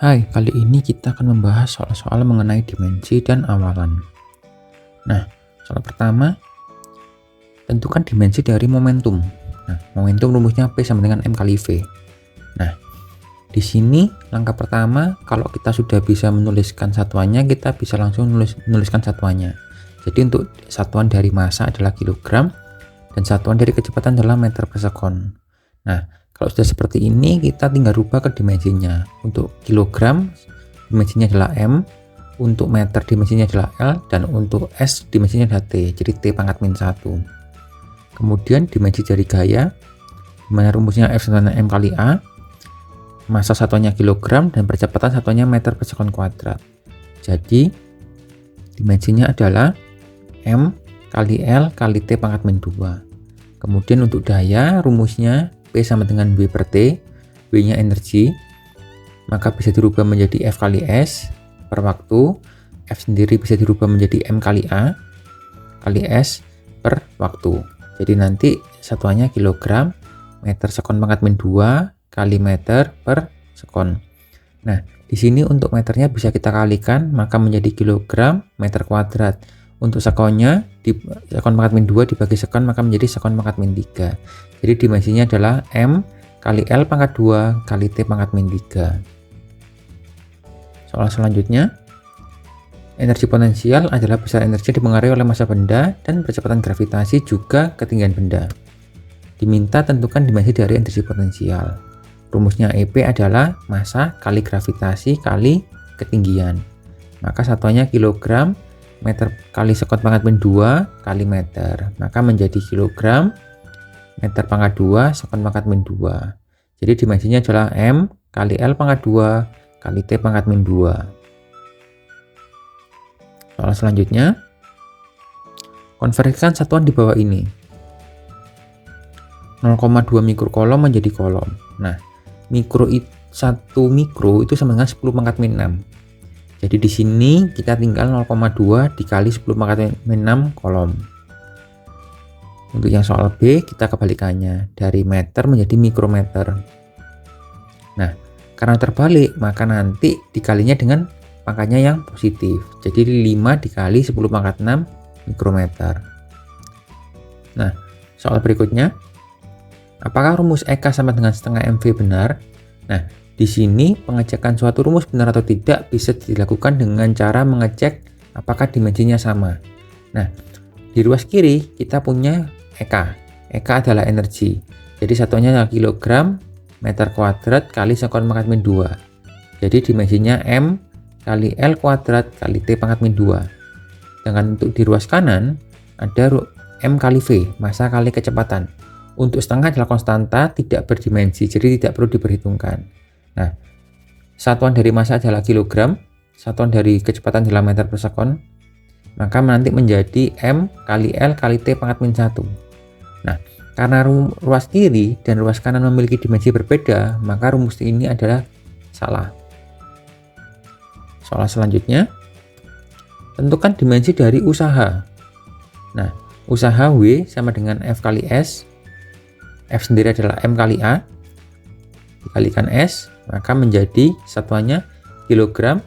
Hai, kali ini kita akan membahas soal-soal mengenai dimensi dan awalan. Nah, soal pertama, tentukan dimensi dari momentum. Nah, momentum rumusnya P sama dengan M kali V. Nah, di sini langkah pertama, kalau kita sudah bisa menuliskan satuannya, kita bisa langsung menuliskan satuannya. Jadi untuk satuan dari massa adalah kilogram, dan satuan dari kecepatan adalah meter per sekon. Nah, kalau sudah seperti ini, kita tinggal rubah ke dimensinya. Untuk kilogram, dimensinya adalah M, untuk meter dimensinya adalah L, dan untuk S dimensinya adalah T, jadi T pangkat min 1. Kemudian dimensi dari gaya, dimana rumusnya F sama dengan M kali A, massa satuannya kilogram, dan percepatan satuannya meter per sekon kuadrat. Jadi, dimensinya adalah M kali L kali T pangkat min 2. Kemudian untuk daya, rumusnya P sama dengan W per T, W nya energi, maka bisa dirubah menjadi F kali S per waktu, F sendiri bisa dirubah menjadi M kali A kali S per waktu. Jadi nanti satuannya kilogram meter sekon pangkat min 2 kali meter per sekon. Nah, di sini untuk meternya bisa kita kalikan, maka menjadi kilogram meter kuadrat. Untuk sekonnya, di sekon pangkat min 2 dibagi sekon, maka menjadi sekon pangkat min 3. Jadi dimensinya adalah M kali L pangkat 2 kali T pangkat min 3. Soal selanjutnya, energi potensial adalah besar energi yang dipengaruhi oleh massa benda dan percepatan gravitasi juga ketinggian benda. Diminta tentukan dimensi dari energi potensial. Rumusnya EP adalah massa kali gravitasi kali ketinggian. Maka satuannya kilogram meter kali sekon pangkat min 2 kali meter, maka menjadi kilogram meter pangkat 2 sekon pangkat min 2. Jadi dimensinya adalah M kali L pangkat 2 kali T pangkat min 2. Soal selanjutnya, konversikan satuan di bawah ini. 0,2 mikrokolom menjadi kolom. Nah, 1 mikro itu sama dengan 10 pangkat min 6. Jadi di sini kita tinggal 0,2 dikali 10 pangkat min 6 kolom. Untuk yang soal B, kita kebalikannya, dari meter menjadi mikrometer. Nah, karena terbalik, maka nanti dikalinya dengan pangkatnya yang positif. Jadi 5 dikali 10 pangkat 6 mikrometer. Nah, soal berikutnya, apakah rumus EK sama dengan setengah MV benar? Nah, di sini pengecekan suatu rumus benar atau tidak bisa dilakukan dengan cara mengecek apakah dimensinya sama. Nah, di ruas kiri kita punya EK. EK adalah energi. Jadi satuannya adalah kilogram meter kuadrat kali sekon pangkat min 2. Jadi dimensinya M kali L kuadrat kali T pangkat min 2. Sedangkan untuk di ruas kanan ada M kali V, massa kali kecepatan. Untuk setengah adalah konstanta, tidak berdimensi, jadi tidak perlu diperhitungkan. Nah, satuan dari massa adalah kilogram, satuan dari kecepatan adalah meter per sekon, maka nanti menjadi M kali L kali T pangkat min 1. Nah, karena ruas kiri dan ruas kanan memiliki dimensi berbeda, maka rumus ini adalah salah. Soal selanjutnya, tentukan dimensi dari usaha. Nah, usaha W sama dengan F kali S, F sendiri adalah M kali A, dikalikan S, maka menjadi satuannya kilogram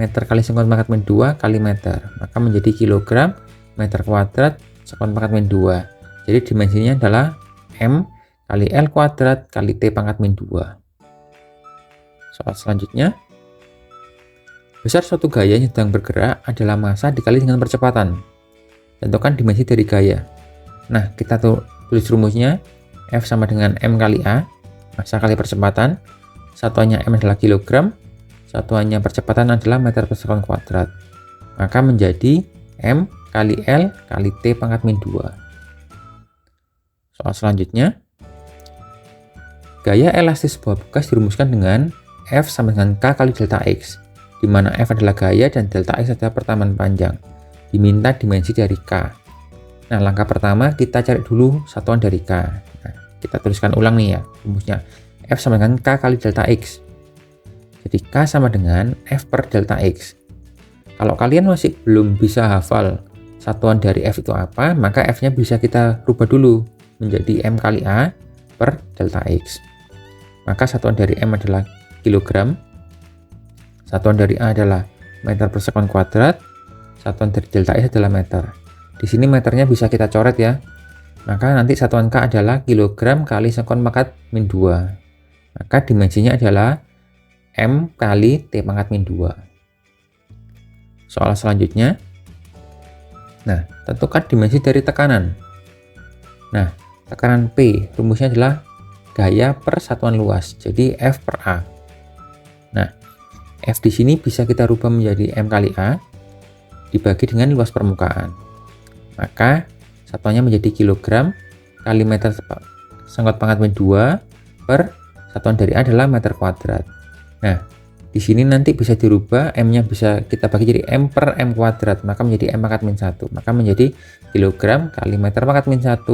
meter kali sekon pangkat min 2 kali meter, maka menjadi kilogram meter kuadrat sekon pangkat min 2. Jadi dimensinya adalah M kali L kuadrat kali T pangkat min 2. Soal selanjutnya, besar suatu gaya yang sedang bergerak adalah massa dikali dengan percepatan. Tentukan dimensi dari gaya. Nah, kita tulis rumusnya, F sama dengan M kali A, massa kali percepatan, satuannya M adalah kilogram, satuannya percepatan adalah meter per sekon kuadrat. Maka menjadi M kali L kali T pangkat min 2. Soal selanjutnya, gaya elastis sebuah bekas dirumuskan dengan F sama dengan K kali delta X, di mana F adalah gaya dan delta X adalah pertemanan panjang. Diminta dimensi dari K. Nah, langkah pertama kita cari dulu satuan dari K. Nah, kita tuliskan ulang nih ya rumusnya. F sama dengan K kali delta X. Jadi K sama dengan F per delta X. Kalau kalian masih belum bisa hafal satuan dari F itu apa, maka F-nya bisa kita rubah dulu menjadi M kali A per delta X. Maka satuan dari M adalah kilogram, Satuan dari A adalah meter per sekon kuadrat, satuan dari delta S adalah meter. Di sini meternya bisa kita coret ya. Maka nanti satuan K adalah kilogram kali sekon pangkat min 2. Maka dimensinya adalah M kali T pangkat min 2. Soal selanjutnya. Nah, tentukan dimensi dari tekanan. Nah, tekanan P rumusnya adalah gaya per satuan luas. Jadi F per A. Nah, F di sini bisa kita rubah menjadi M kali A dibagi dengan luas permukaan. Maka satuannya menjadi kilogram kali meter sekon pangkat min 2 per satuan dari A adalah meter kuadrat. Nah, di sini nanti bisa dirubah, M-nya bisa kita bagi jadi M per M kuadrat, maka menjadi M pangkat min 1. Maka menjadi kilogram kali meter pangkat min 1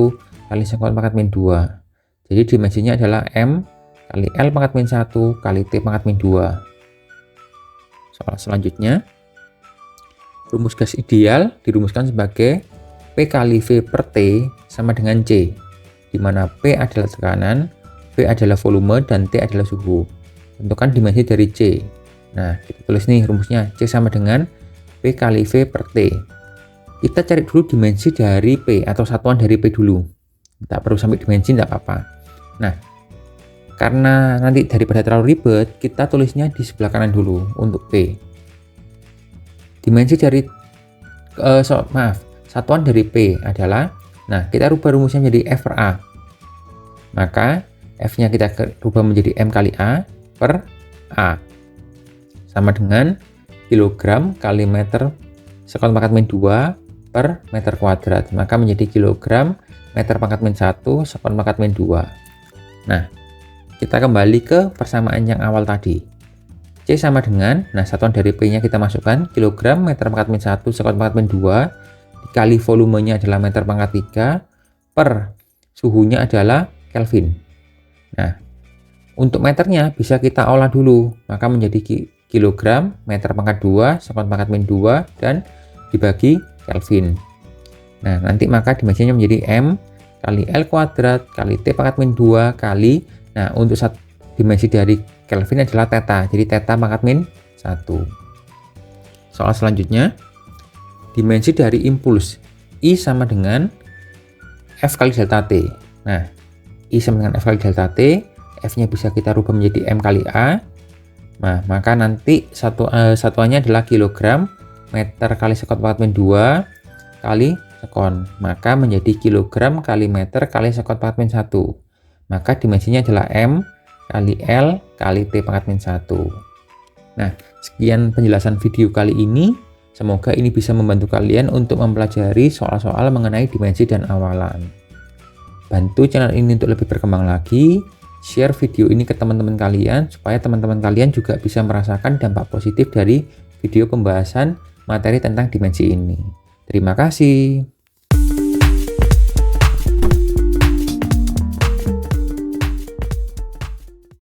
kali sekon pangkat min 2. Jadi dimensinya adalah M kali L pangkat min 1 kali T pangkat min 2. Soal selanjutnya. Rumus gas ideal dirumuskan sebagai P kali V per T sama dengan C, di mana P adalah tekanan, V adalah volume, dan T adalah suhu. Tentukan dimensi dari C. Nah, kita tulis nih rumusnya, C sama dengan P kali V per T. Kita cari dulu dimensi dari P atau satuan dari P dulu. Tak perlu sampai dimensi, tidak apa-apa. Nah, karena nanti daripada terlalu ribet, kita tulisnya di sebelah kanan dulu untuk P. Dimensi dari satuan dari P adalah, nah kita rubah rumusnya menjadi F per A. Maka F-nya kita rubah menjadi M kali A per A. Sama dengan kilogram kali meter sekon pangkat min 2 per meter kuadrat. Maka menjadi kilogram meter pangkat min 1 sekon pangkat min 2. Nah, kita kembali ke persamaan yang awal tadi. C sama dengan, nah satuan dari P nya kita masukkan, kilogram meter pangkat min 1 sekon pangkat min 2 dikali volumenya adalah meter pangkat 3 per suhunya adalah Kelvin. Nah, untuk meternya bisa kita olah dulu, maka menjadi kilogram meter pangkat 2 sekon pangkat min 2 dan dibagi Kelvin. Nah, nanti maka dimensinya menjadi M kali L kuadrat kali T pangkat min 2 kali, nah untuk dimensi dari Kelvin adalah theta, jadi theta pangkat min 1. Soal selanjutnya, dimensi dari impuls I sama dengan F kali delta T. Nah, I sama dengan F kali delta T, F-nya bisa kita rubah menjadi M kali A. Nah, maka nanti satuannya adalah kilogram meter kali sekon pangkat min 2 kali sekon. Maka menjadi kilogram kali meter kali sekon pangkat min 1. Maka dimensinya adalah M kali L kali T pangkat min 1. Nah, sekian penjelasan video kali ini. Semoga ini bisa membantu kalian untuk mempelajari soal-soal mengenai dimensi dan awalan. Bantu channel ini untuk lebih berkembang lagi. Share video ini ke teman-teman kalian supaya teman-teman kalian juga bisa merasakan dampak positif dari video pembahasan materi tentang dimensi ini. Terima kasih.